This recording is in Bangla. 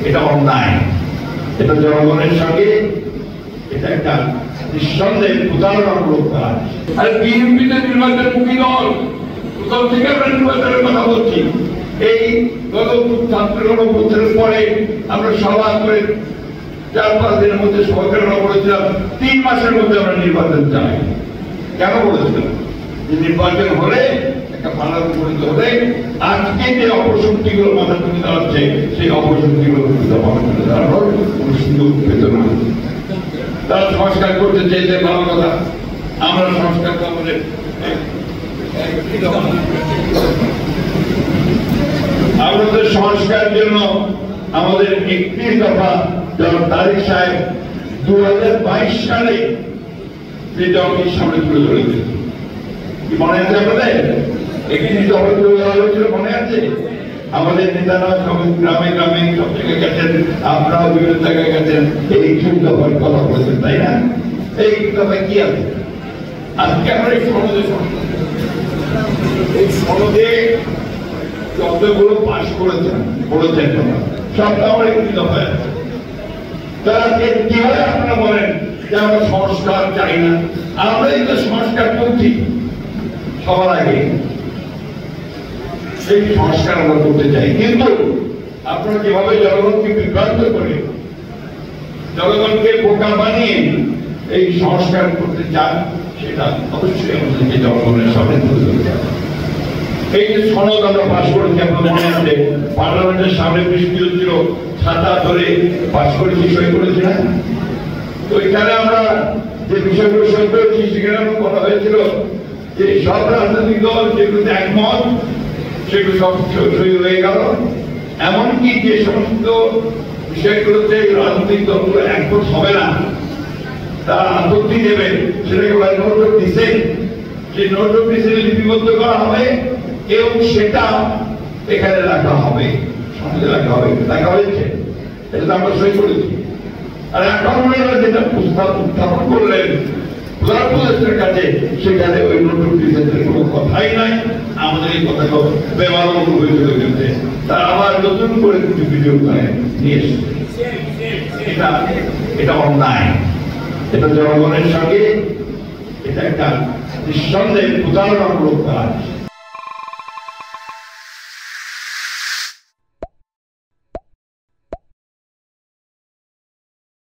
এটা অন্যায়, এটা জনগণের সঙ্গে এটা একটা নিঃসন্দেহে প্রতারণামূলক কাজ। আর বিএনপিতে নির্বাচনমুখী দল, কোথাও থেকে আমরা নির্বাচনের কথা বলছি। এই গত ছাত্র গণঅভ্যুত্থানের পরে আমরা সভা করে 4-5 দিনের মধ্যে সরকাররা বলেছিলাম 3 মাসের মধ্যে আমরা নির্বাচন চাই। কেন বলেছিলাম? যে নির্বাচন হলে একটা ভালো উপনীত হলে আজকে যে অপশক্তিগুলো মাথা তুলে দাঁড়াচ্ছে সেই অপশক্তিগুলো দাঁড়ানোর কোন সুযোগ পেত না। তারা সংস্কার করতে চেয়েছে, ভালো কথা। আমরা সংস্কার আমাদের আমাদের সংস্কার জন্য আমাদের 31 দফা তারিখ সাহেব 2022 সালে যে জমির সামনে তুলে ধরেছে, কি মনে আছে আপনাদের? 31 দফা তুলে ধরা হয়েছিল, মনে আছে? আমাদের নেতারা সব গ্রামে গ্রামে সব জায়গায় গেছেন, আপনারাও বিভিন্ন জায়গায় গেছেন, এই 31 দফার কথা বলেছেন, তাই না? এই 31 দফায় কি আছে? আজকে আমরা এই সনদে যতগুলো পাশ করেছেন সবটা আমার 31 দফায় আছে। তারা কিভাবে আপনারা বলেন যে আমরা সংস্কার চাই না? আমরা এই তো সংস্কার করছি সবার আগে, সেই সংস্কার আমরা করতে চাই। কিন্তু আপনারা যেভাবে জনগণকে বিভ্রান্ত করে, জনগণকে বোকা বানিয়ে এই সংস্কার করতে চান, সেটা অবশ্যই আমাদেরকে জনগণের সামনে তুলে ধরতে হবে। এই যে সনদ আমরা পাশ করেছি, আপনার মনে আছে, পার্লামেন্টের সামনে বৃষ্টি হচ্ছিল, ছাতা ধরে পাশ করেছি, সই করেছি না? তো এখানে আমরা যে বিষয়গুলো সই করেছি সেখানে আমরা কথা হয়েছিল যে সব রাজনৈতিক দল যেগুলোতে একমত সেগুলো সব সই হয়ে গেল। এমনকি যে সমস্ত বিষয়গুলোতে রাজনৈতিক দলগুলো একমত হবে না, তারা আপত্তি দেবে, সেটাকে নোট অফ ডিসেন্ট, সেই নোট অফ ডিসেন্ট লিপিবদ্ধ করা হবে এবং সেটা এখানে রাখা হবে, সমাজে রাখা হবে। রাখা হয়েছে, এটা আমরা সই করেছি। আর এখন যেটা উত্থাপন করলেন প্রধানমন্ত্রীর কাছে, সেখানে ওই নোট অফ ডিসেন্টের কোনো কথাই নাই। আমাদের এই কথাটা ব্যবহার হয়েছিল, কিন্তু তারা আবার নতুন করে কিছু ভিডিও করে নিয়ে এসেছে। এটা অন্যায়, এটা জনগণের সঙ্গে এটা একটা নিঃসন্দেহে প্রতারণামূলক কাজ।